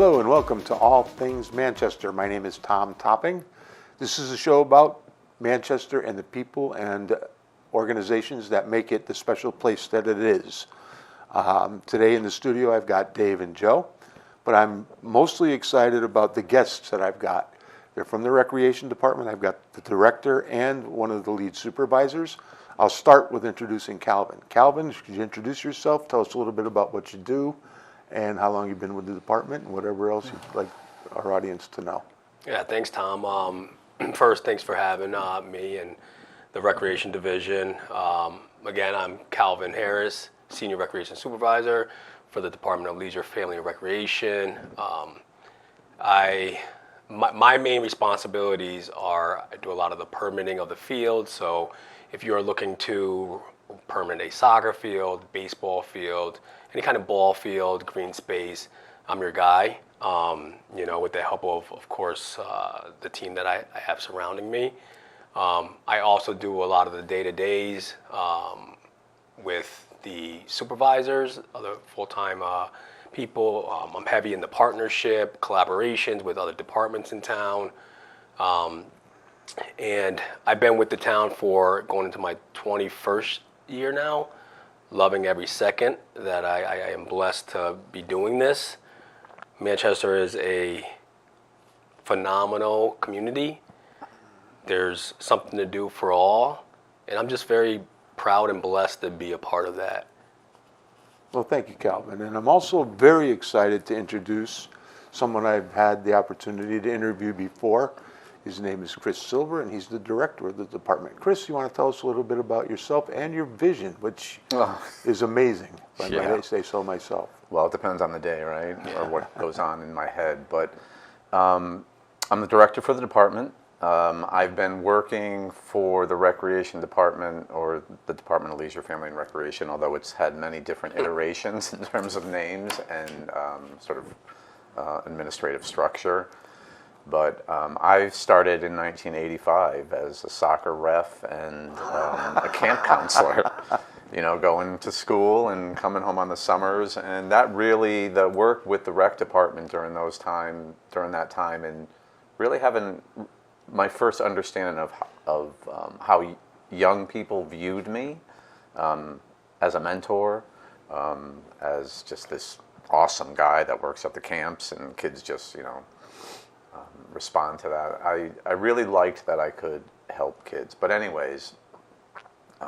Hello and welcome to All Things Manchester. My name is Tom Topping. This is a show about Manchester and the people and organizations that make it the special place that it is. Today in the studio I've got Dave and Joe, but I'm mostly excited about the guests that I've got. They're from the Recreation Department. I've got the director and one of the lead supervisors. I'll start with introducing Calvin. Calvin, could you introduce yourself? Tell us a little bit about what you do and how long you've been with the department and whatever else you'd like our audience to know. Yeah, thanks, Tom. First, thanks for having me and the Recreation Division. Again, I'm Calvin Harris, Senior Recreation Supervisor for the Department of Leisure, Family, and Recreation. My main responsibilities are I do a lot of the permitting of the field. So if you're looking to permit a soccer field, baseball field, any kind of ball field, green space, I'm your guy. With the help of course, the team that I have surrounding me. I also do a lot of the day-to-days with the supervisors, other full-time people. I'm heavy in the partnership, collaborations with other departments in town. And I've been with the town for going into my 21st year now, loving every second that I am blessed to be doing this. Manchester is a phenomenal community. There's something to do for all, and I'm just very proud and blessed to be a part of that. Well, thank you, Calvin. And I'm also very excited to introduce someone I've had the opportunity to interview before. His name is Chris Silver, and he's the director of the department. Chris, you want to tell us a little bit about yourself and your vision, which is amazing, if I might say so myself. Well, it depends on the day, right, or what goes on in my head. But I'm the director for the department. I've been working for the Recreation Department, or the Department of Leisure, Family, and Recreation, although it's had many different iterations in terms of names and sort of administrative structure. But I started in 1985 as a soccer ref and a camp counselor, going to school and coming home on the summers. And that really, the work with the rec department during that time, and really having my first understanding of how young people viewed me as a mentor, as just this awesome guy that works at the camps, and kids just, respond to that. I really liked that I could help kids. But anyways,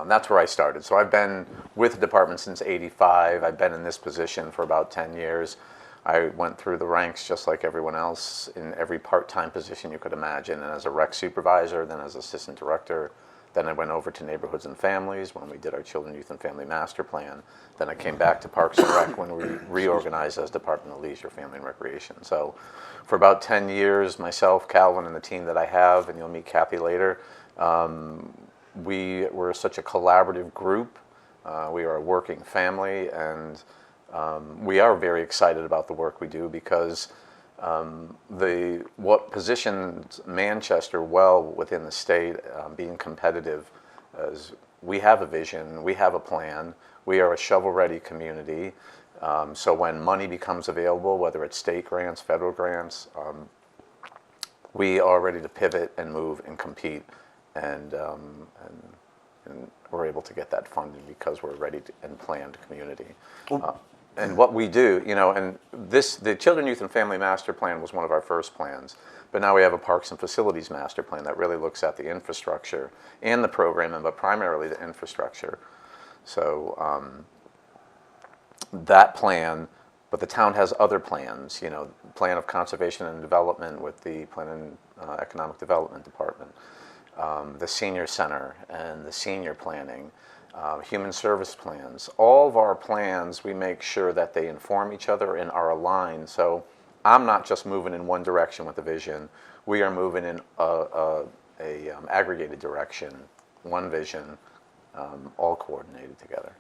that's where I started. So I've been with the department since '85. I've been in this position for about 10 years. I went through the ranks just like everyone else in every part-time position you could imagine, and as a rec supervisor, then as assistant director. Then I went over to Neighborhoods and Families when we did our Children, Youth, and Family Master Plan. Then I came back to Parks and Rec when we reorganized as Department of Leisure, Family, and Recreation. So for about 10 years, myself, Calvin, and the team that I have, and you'll meet Kathy later, we were such a collaborative group. We are a working family, and we are very excited about the work we do because what positions Manchester well within the state, being competitive, is we have a vision, we have a plan, we are a shovel-ready community. So when money becomes available, whether it's state grants, federal grants, we are ready to pivot and move and compete, and we're able to get that funded because we're a ready and planned community. And what we do, and the Children, Youth, and Family Master Plan was one of our first plans, but now we have a Parks and Facilities Master Plan that really looks at the infrastructure and the programming, but primarily the infrastructure. So that plan, but the town has other plans, Plan of Conservation and Development with the Plan and Economic Development Department, the Senior Center and the Senior Planning, human service plans. All of our plans, we make sure that they inform each other and are aligned. So I'm not just moving in one direction with the vision. We are moving in a aggregated direction, one vision, all coordinated together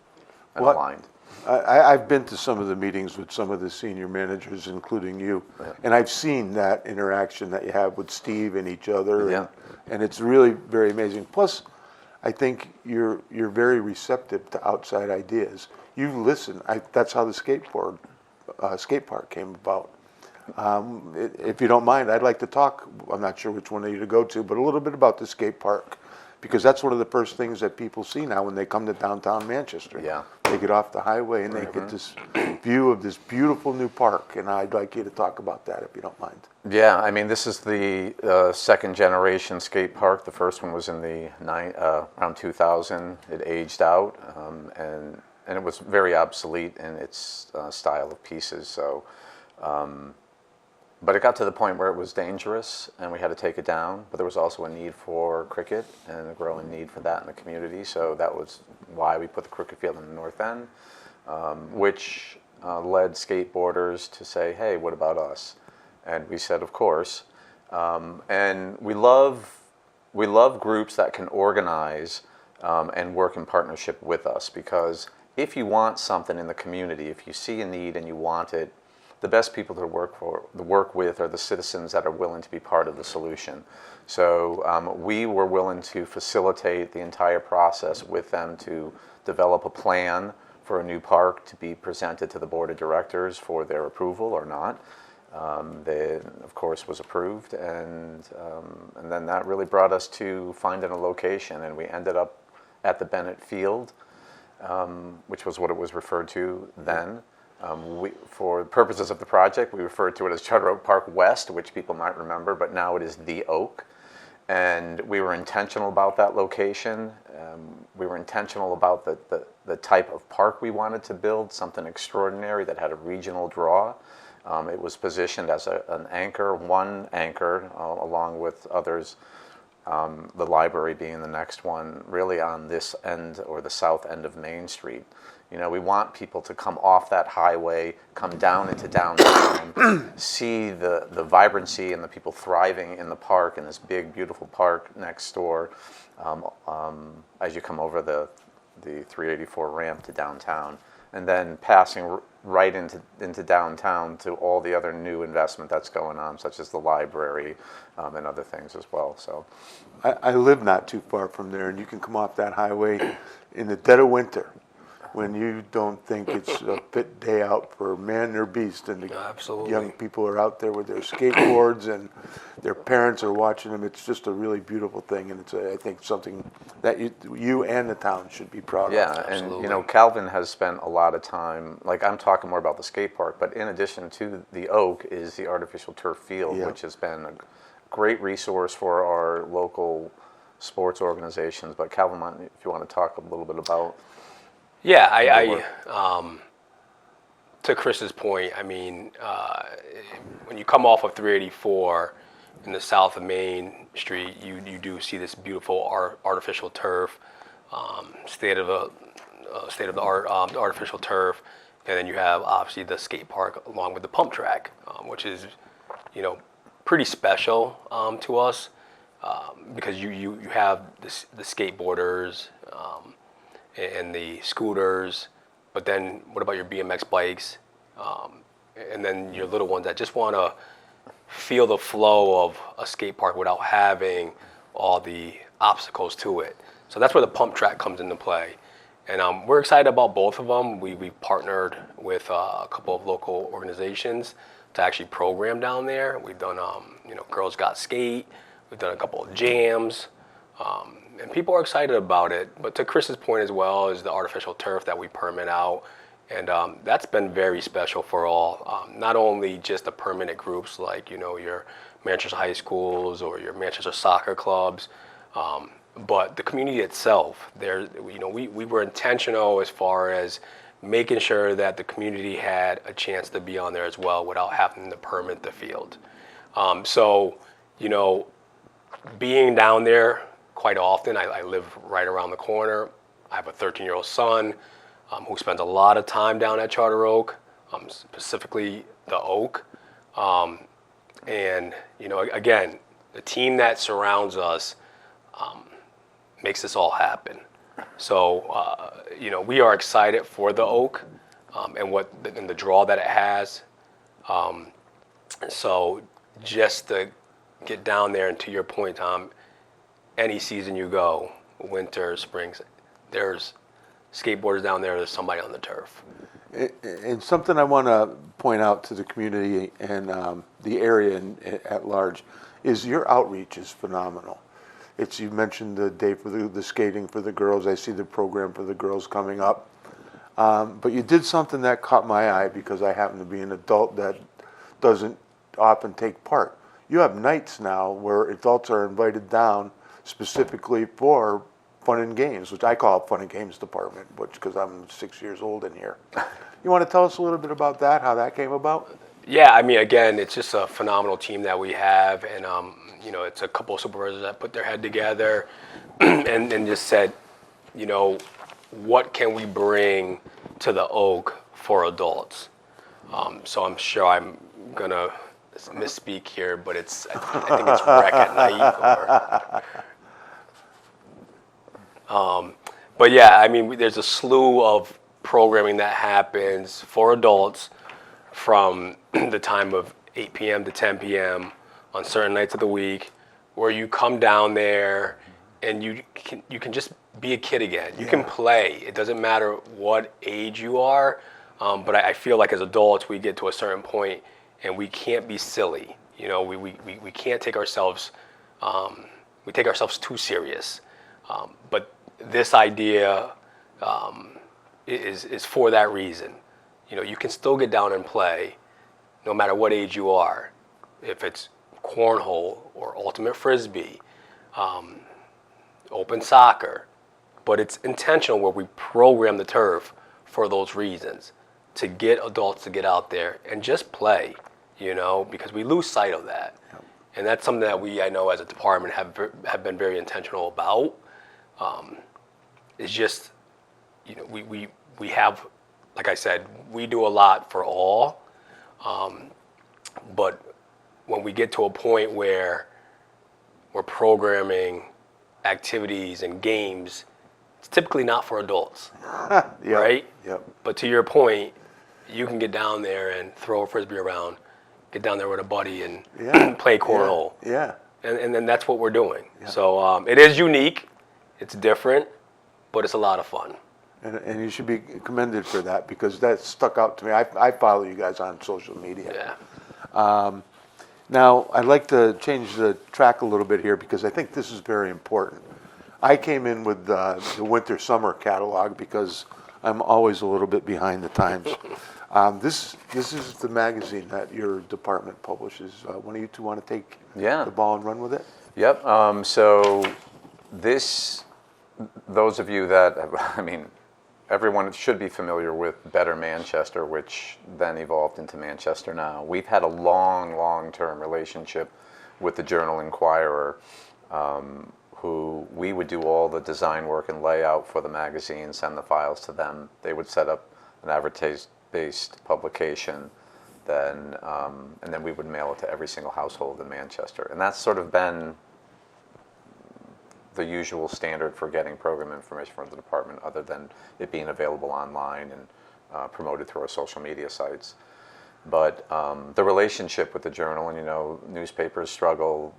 and aligned. I've been to some of the meetings with some of the senior managers, including you, and I've seen that interaction that you have with Steve and each other, and it's really very amazing. Plus, I think you're very receptive to outside ideas. You listen. That's how the skate park came about. If you don't mind, I'd like to talk, I'm not sure which one of you to go to, but a little bit about the skate park. Because that's one of the first things that people see now when they come to downtown Manchester. Yeah. They get off the highway and they get this view of this beautiful new park. And I'd like you to talk about that if you don't mind. Yeah, I mean, this is the second generation skate park. The first one was in the around 2000. It aged out, and it was very obsolete in its style of pieces. So, but it got to the point where it was dangerous, and we had to take it down. But there was also a need for cricket and a growing need for that in the community. So that was why we put the cricket field in the north end, which led skateboarders to say, "Hey, what about us?" And we said, of course. And we love groups that can organize and work in partnership with us, because if you want something in the community, if you see a need and you want it, the best people to work with are the citizens that are willing to be part of the solution. So we were willing to facilitate the entire process with them to develop a plan for a new park to be presented to the board of directors for their approval or not. They, of course, was approved, and then that really brought us to finding a location, and we ended up at the Bennett Field, which was what it was referred to then. For purposes of the project, we referred to it as Charter Oak Park West, which people might remember, but now it is The Oak. And we were intentional about that location. We were intentional about the type of park we wanted to build, something extraordinary that had a regional draw. It was positioned as an anchor, one anchor, along with others, the library being the next one, really on this end or the south end of Main Street. You know, we want people to come off that highway, come down into downtown, see the vibrancy and the people thriving in the park, in this big, beautiful park next door, as you come over the 384 ramp to downtown, and then passing right into downtown to all the other new investment that's going on, such as the library and other things as well. So, I live not too far from there, and you can come off that highway in the dead of winter, when you don't think it's a fit day out for man or beast, and the Absolutely. young people are out there with their skateboards and their parents are watching them. It's just a really beautiful thing, and it's I think something that you and the town should be proud of. yeah, and you know, Calvin has spent a lot of time, like I'm talking more about the skate park, but in addition to the Oak is the artificial turf field, Yeah. which has been a great resource for our local sports organizations. But Calvin, if you want to talk a little bit about. Yeah, I to Chris's point, I mean, when you come off of 384 in the south of Main Street, you do see this beautiful artificial turf, state of the art artificial turf, and then you have obviously the skate park along with the pump track, which is, you know, pretty special to us, because you have the skateboarders. And the scooters, but then what about your BMX bikes, and then your little ones that just want to feel the flow of a skate park without having all the obstacles to it. So that's where the pump track comes into play, and we're excited about both of them. We partnered with a couple of local organizations to actually program down there. We've done you know, Girls Got Skate. We've done a couple of jams. And people are excited about it. But to Chris's point as well is the artificial turf that we permit out. And that's been very special for all, not only just the permanent groups like, you know, your Manchester high schools or your Manchester soccer clubs, but the community itself. You know, we were intentional as far as making sure that the community had a chance to be on there as well without having to permit the field. So, you know, being down there quite often, I live right around the corner. I have a 13-year-old son who spends a lot of time down at Charter Oak, specifically the Oak. And, you know, again, the team that surrounds us makes this all happen. So, you know, we are excited for the Oak and the draw that it has. So just to get down there, and to your point, Tom, any season you go, winter, springs, there's skateboarders down there, there's somebody on the turf. And something I want to point out to the community and the area at large is your outreach is phenomenal. You mentioned the day for the skating for the girls. I see the program for the girls coming up. But you did something that caught my eye because I happen to be an adult that doesn't often take part. You have nights now where adults are invited down specifically for fun and games, which I call fun and games department, because I'm 6 years old in here. You want to tell us a little bit about that, how that came about? Yeah, I mean, again, it's just a phenomenal team that we have, and it's a couple of supervisors that put their head together and just said, what can we bring to the Oak for adults? So I'm sure I'm gonna misspeak here, but I think it's Rec at Night. But yeah, I mean, there's a slew of programming that happens for adults from the time of 8 p.m. to 10 p.m. on certain nights of the week, where you come down there and you can just be a kid again. You can play. It doesn't matter what age you are, but I feel like as adults we get to a certain point and we can't be silly. We can't take ourselves. We take ourselves too serious. But this idea is for that reason. You can still get down and play, no matter what age you are. If it's cornhole or ultimate frisbee, open soccer, but it's intentional where we program the turf for those reasons, to get adults to get out there and just play, because we lose sight of that. Yep. And that's something that I know as a department have been very intentional about. It's just, we have, like I said, we do a lot for all, but when we get to a point where we're programming activities and games, it's typically not for adults, Yep. right? Yep. But to your point, you can get down there and throw a frisbee around, get down there with a buddy and play cornhole. Yeah. And then that's what we're doing. Yeah. So it is unique, it's different, but it's a lot of fun. And you should be commended for that, because that stuck out to me. I follow you guys on social media. Yeah. Now, I'd like to change the track a little bit here, because I think this is very important. I came in with the winter-summer catalog because I'm always a little bit behind the times. This is the magazine that your department publishes. One of you two want to take the ball and run with it? Yep. So those of you that, everyone should be familiar with Better Manchester, which then evolved into Manchester Now. We've had a long-term relationship with the Journal-Inquirer, who we would do all the design work and layout for the magazine, send the files to them. They would set up an advertising-based publication, and then we would mail it to every single household in Manchester. And that's sort of been the usual standard for getting program information from the department, other than it being available online and promoted through our social media sites. But the relationship with the Journal, and newspapers struggle,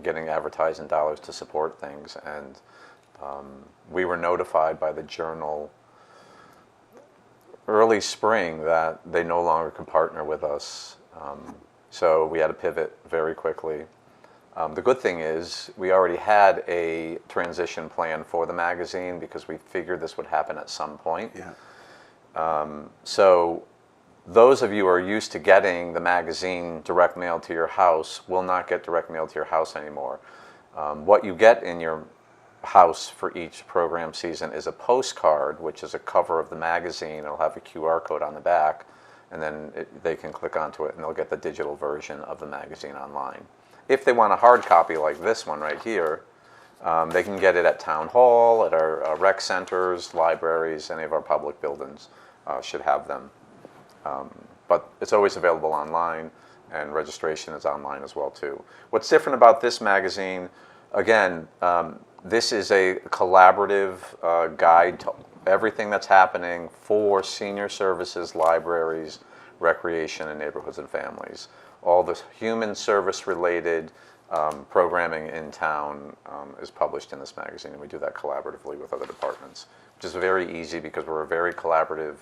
getting advertising dollars to support things, and we were notified by the Journal early spring that they no longer could partner with us. So we had to pivot very quickly. The good thing is we already had a transition plan for the magazine, because we figured this would happen at some point. Yeah. So those of you who are used to getting the magazine direct mail to your house will not get direct mail to your house anymore. What you get in your house for each program season is a postcard, which is a cover of the magazine. It'll have a QR code on the back, and then they can click onto it and they'll get the digital version of the magazine online. If they want a hard copy like this one right here, they can get it at Town Hall, at our rec centers, libraries, any of our public buildings should have them. But it's always available online, and registration is online as well too. What's different about this magazine, again, this is a collaborative guide to everything that's happening for senior services, libraries, recreation, and neighborhoods and families. All the human service related programming in town is published in this magazine, and we do that collaboratively with other departments, which is very easy because we're a very collaborative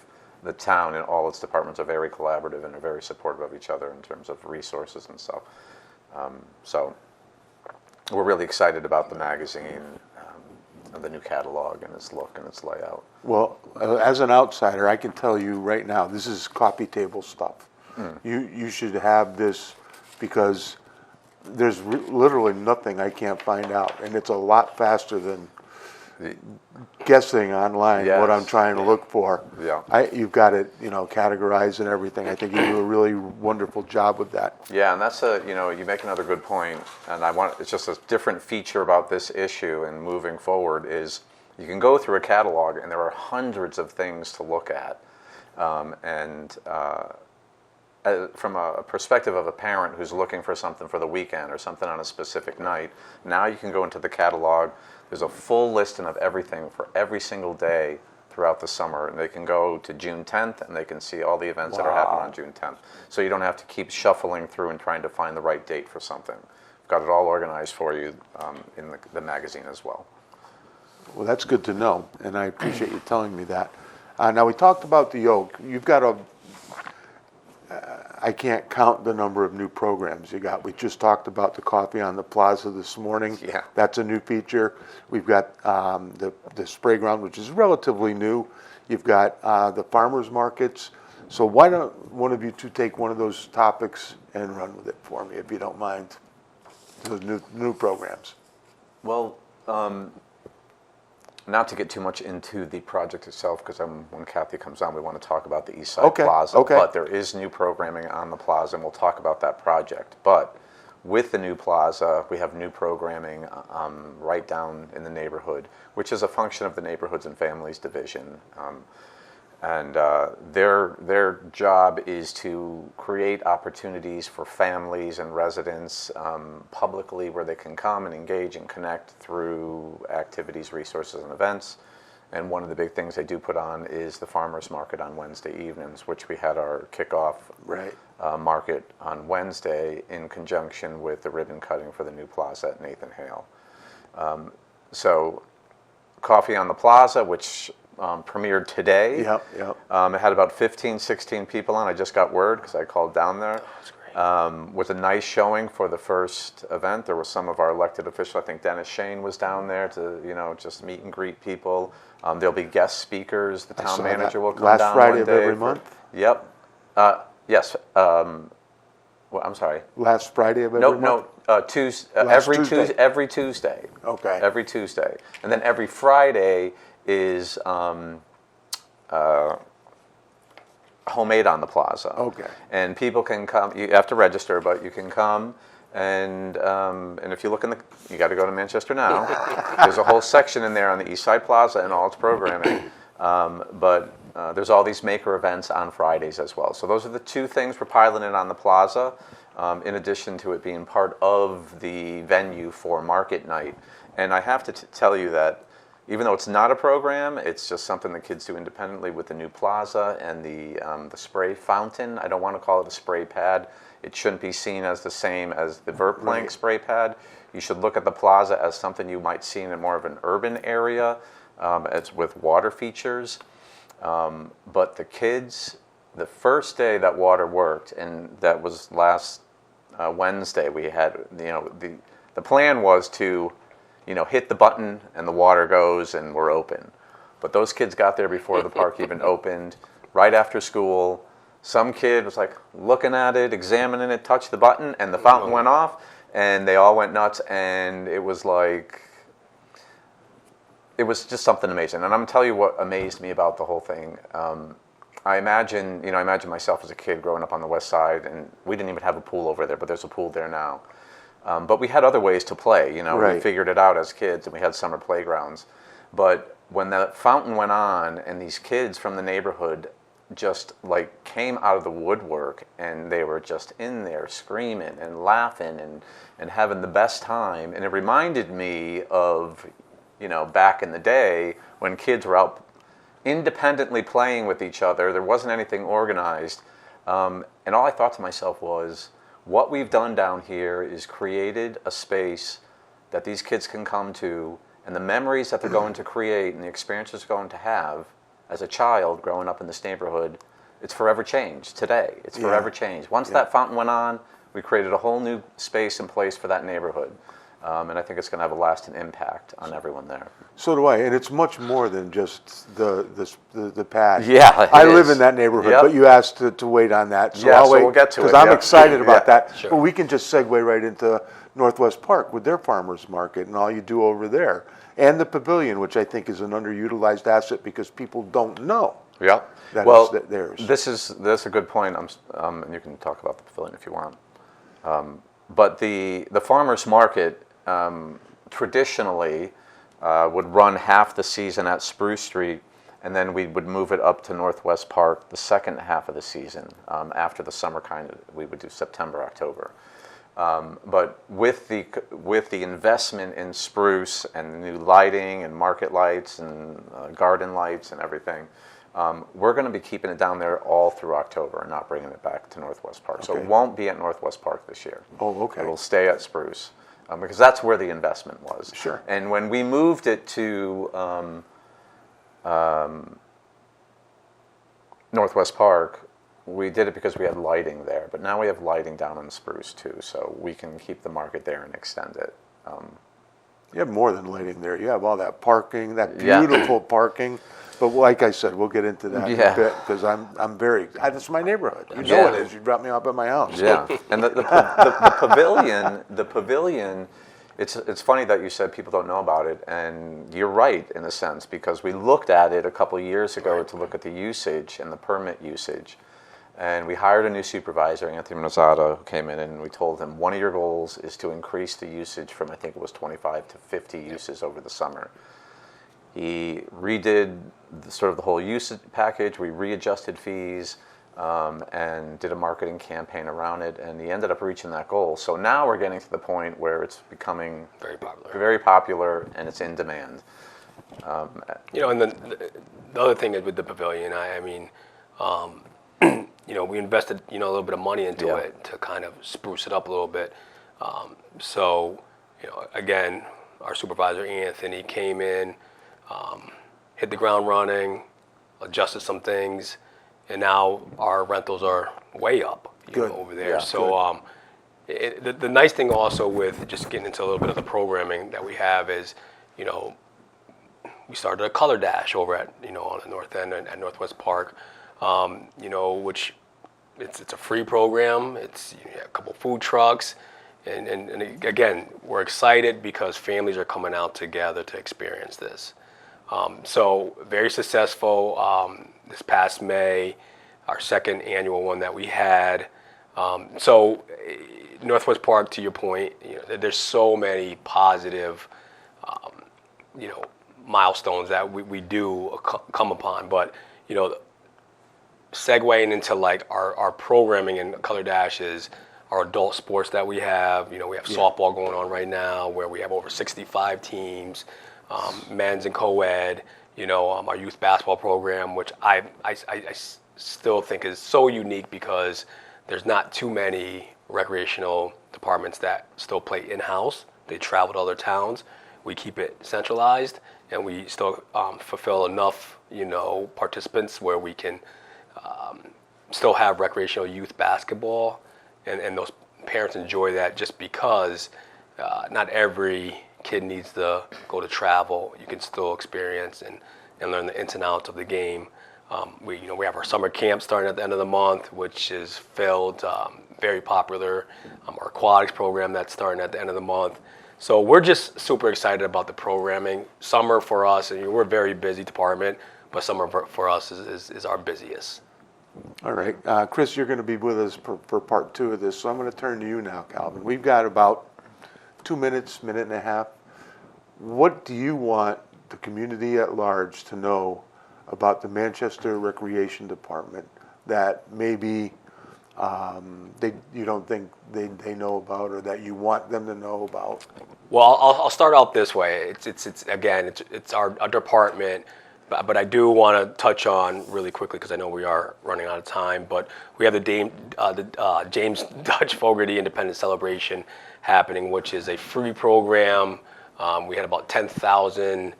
the town and all its departments are very collaborative and are very supportive of each other in terms of resources and stuff. So we're really excited about the magazine, the new catalog and its look and its layout. Well, as an outsider, I can tell you right now, this is coffee table stuff. You should have this because there's literally nothing I can't find out, and it's a lot faster than guessing online what I'm Yes. trying to look for. Yeah. You've got it, categorized and everything. I think you do a really wonderful job with that. Yeah, and that's you make another good point, and it's just a different feature about this issue and moving forward is you can go through a catalog and there are hundreds of things to look at, from a perspective of a parent who's looking for something for the weekend or something on a specific night, now you can go into the catalog. There's a full listing of everything for every single day throughout the summer, and they can go to June 10th and they can see all the events that are happening on June 10th. So you don't have to keep shuffling through and trying to find the right date for something. We've got it all organized for you in the magazine as well. Well, that's good to know, and I appreciate you telling me that. Now, we talked about the yoke. You've got I can't count the number of new programs you got. We just talked about the coffee on the plaza this morning. Yeah. That's a new feature. We've got the spray ground, which is relatively new. You've got the farmers markets. So why don't one of you two take one of those topics and run with it for me, if you don't mind, those new programs. Well, not to get too much into the project itself, because when Kathy comes on, we want to talk about the East Side Plaza. Okay. But there is new programming on the plaza, and we'll talk about that project. But with the new plaza, we have new programming right down in the neighborhood, which is a function of the Neighborhoods and Families Division. Their job is to create opportunities for families and residents publicly where they can come and engage and connect through activities, resources, and events. And one of the big things they do put on is the farmers market on Wednesday evenings, which we had our kickoff market on Wednesday in conjunction with the ribbon cutting for the new plaza at Nathan Hale. So Coffee on the Plaza, which premiered today. Yep. It had about 15, 16 people on. I just got word because I called down there. That's great. With a nice showing for the first event. There were some of our elected officials. I think Dennis Shane was down there to, just meet and greet people. There'll be guest speakers. The town manager will come last down Friday one of day every month? Yep. Yes. Well, I'm sorry. Last Friday of every month? Tuesday. Last Tuesday. Every Tuesday. Okay. Every Tuesday, and then every Friday is homemade on the plaza. Okay. And people can come. You have to register, but you can come. And if you look you got to go to Manchester Now. There's a whole section in there on the East Side Plaza and all its programming. But there's all these maker events on Fridays as well. So those are the two things we're piloting on the plaza, in addition to it being part of the venue for market night. And I have to tell you that even though it's not a program, it's just something the kids do independently with the new plaza and the spray fountain. I don't want to call it a spray pad. It shouldn't be seen as the same as the Verplank spray pad. You should look at the plaza as something you might see in more of an urban area, as with water features. But the kids, the first day that water worked, and that was last Wednesday, we had, the plan was to, hit the button and the water goes and we're open. But those kids got there before the park even opened, right after school. Some kid was like looking at it, examining it, touched the button, and the fountain went off, and they all went nuts, and it was just something amazing. And I'm gonna tell you what amazed me about the whole thing. I imagine myself as a kid growing up on the west side, and we didn't even have a pool over there, but there's a pool there now. But we had other ways to play, we figured it out as kids, and we had summer playgrounds. But when the fountain went on, and these kids from the neighborhood just came out of the woodwork, and they were just in there screaming and laughing and having the best time. And it reminded me of, back in the day when kids were out independently playing with each other. There wasn't anything organized. And all I thought to myself was, what we've done down here is created a space that these kids can come to, and the memories that they're going to create and the experiences they're going to have as a child growing up in this neighborhood, it's forever changed today. It's forever changed. Once that fountain went on, we created a whole new space and place for that neighborhood. And I think it's going to have a lasting impact on everyone there. So do I, and it's much more than just the pad. Yeah, I live in that neighborhood, but you asked to wait on that, so I'll wait. We'll get to it. Because I'm excited about that. Sure. But we can just segue right into Northwest Park with their farmers market and all you do over there, and the pavilion, which I think is an underutilized asset because people don't know. Yeah. That Well, it's theirs. that's a good point. And you can talk about the pavilion if you want. But the farmers market traditionally would run half the season at Spruce Street, and then we would move it up to Northwest Park the second half of the season. After the summer, we would do September, October. But with the investment in Spruce and new lighting and market lights and garden lights and everything, we're going to be keeping it down there all through October and not bringing it back to Northwest Park. So it won't be at Northwest Park this year. Oh, okay. It will stay at Spruce because that's where the investment was. Sure. And when we moved it to Northwest Park, we did it because we had lighting there. But now we have lighting down in Spruce too, so we can keep the market there and extend it. You have more than lighting there. You have all that parking, that beautiful parking. But like I said, we'll get into that in a bit because I'm very. This is my neighborhood. You know it is. You dropped me off at my house. Yeah, and the pavilion. It's funny that you said people don't know about it, and you're right in a sense because we looked at it a couple of years ago to look at the usage and the permit usage, and we hired a new supervisor, Anthony Mazzata, who came in, and we told him one of your goals is to increase the usage from I think it was 25 to 50 uses over the summer. He redid the whole usage package. We readjusted fees and did a marketing campaign around it, and he ended up reaching that goal. So now we're getting to the point where it's becoming very popular, and it's in demand. And the other thing is with the pavilion. I mean, we invested a little bit of money into it to kind of spruce it up a little bit. Again, our supervisor Anthony came in. Hit the ground running, adjusted some things, and now our rentals are way up over there. So the nice thing also with just getting into a little bit of the programming that we have is, we started a color dash over at on the north end at Northwest Park, which it's a free program. It's a couple food trucks. And again, we're excited because families are coming out together to experience this. So very successful this past May, our second annual one that we had. So Northwest Park, to your point, there's so many positive, milestones that we do come upon. But segueing into like our programming and Color Dash is our adult sports that we have. We have softball going on right now where we have over 65 teams. Men's and co-ed, our youth basketball program, which I still think is so unique because there's not too many recreational departments that still play in-house. They travel to other towns. We keep it centralized, and we still fulfill enough, participants where we can still have recreational youth basketball, and those parents enjoy that just because not every kid needs to go to travel. You can still experience and learn the ins and outs of the game. We have our summer camp starting at the end of the month, which is filled, very popular. Our aquatics program that's starting at the end of the month. So we're just super excited about the programming. Summer for us, and we're a very busy department, but summer for us is our busiest. All right, Chris, you're going to be with us for part 2 of this, so I'm going to turn to you now, Calvin. We've got about 2 minutes, minute and a half. What do you want the community at large to know about the Manchester Recreation Department that maybe you don't think they know about, or that you want them to know about? Well, I'll start out this way. It's our department, but I do want to touch on really quickly because I know we are running out of time. But we have the James Dutch Fogarty Independence Celebration happening, which is a free program. We had about 10,000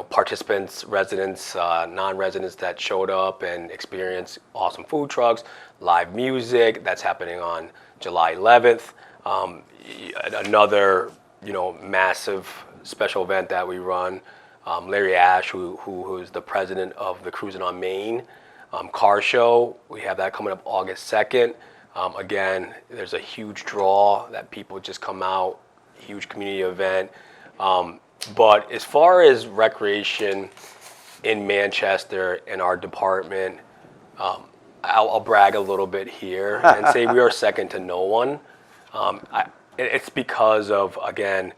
participants, residents, non-residents that showed up and experienced awesome food trucks, live music. That's happening on July 11th. Another, massive special event that we run. Larry Ash, who is the president of the Cruising on Main car show. We have that coming up August 2nd. Again, there's a huge draw that people just come out, huge community event. But as far as recreation in Manchester in our department, I'll brag a little bit here and say we are second to no one. It's because of, again,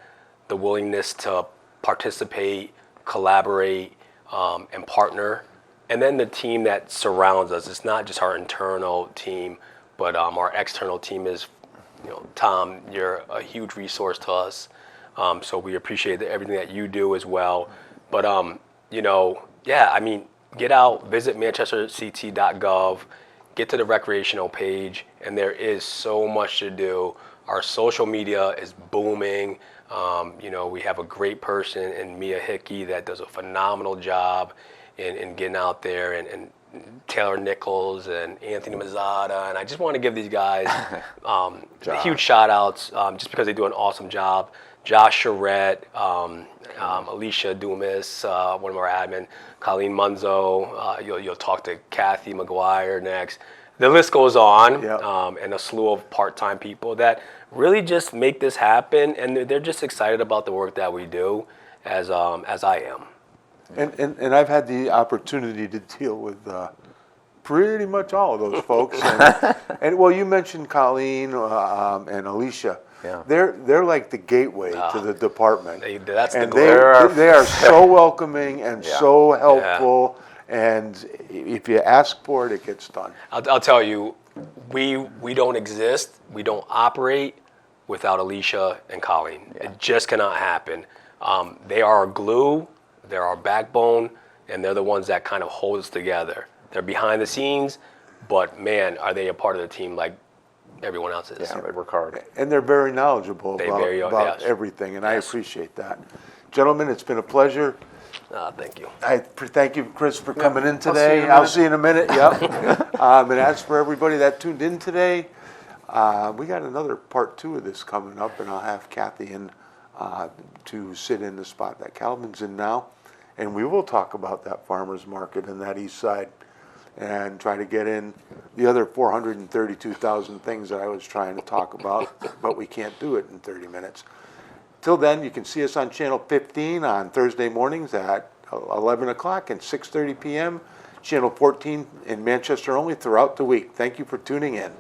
the willingness to participate, collaborate, and partner. And then the team that surrounds us. It's not just our internal team, but our external team is, Tom, you're a huge resource to us. So we appreciate everything that you do as well. But, get out, visit manchesterct.gov, get to the recreational page, and there is so much to do. Our social media is booming. We have a great person in Mia Hickey that does a phenomenal job in getting out there, and Taylor Nichols and Anthony Mazzata. And I just want to give these guys huge shout outs just because they do an awesome job. Josh Charette, Alicia Dumas, one of our admin, Colleen Munzo. You'll talk to Kathy McGuire next. The list goes on, and a slew of part-time people that really just make this happen, and they're just excited about the work that we do, as I am. And I've had the opportunity to deal with pretty much all of those folks. And well, you mentioned Colleen and Alicia. Yeah. They're like the gateway to the department. That's and the goal. they are so welcoming and so helpful. Yeah. And if you ask for it, it gets done. I'll tell you, we don't exist, we don't operate without Alicia and Colleen. Yeah. It just cannot happen. They are our glue, they're our backbone, and they're the ones that kind of hold us together. They're behind the scenes, but man, are they a part of the team like everyone else is. Yeah, they work hard. And they're very knowledgeable about everything, and I appreciate that. Gentlemen, it's been a pleasure. Thank you. I thank you, Chris, for coming in today. I'll see you in a minute. Yep. And as for everybody that tuned in today, we got another part 2 of this coming up, and I'll have Kathy in to sit in the spot that Calvin's in now, and we will talk about that farmers market and that east side, and try to get in the other 432,000 things that I was trying to talk about, but we can't do it in 30 minutes. Till then, you can see us on Channel 15 on Thursday mornings at 11 o'clock and 6:30 p.m. Channel 14 in Manchester only throughout the week. Thank you for tuning in.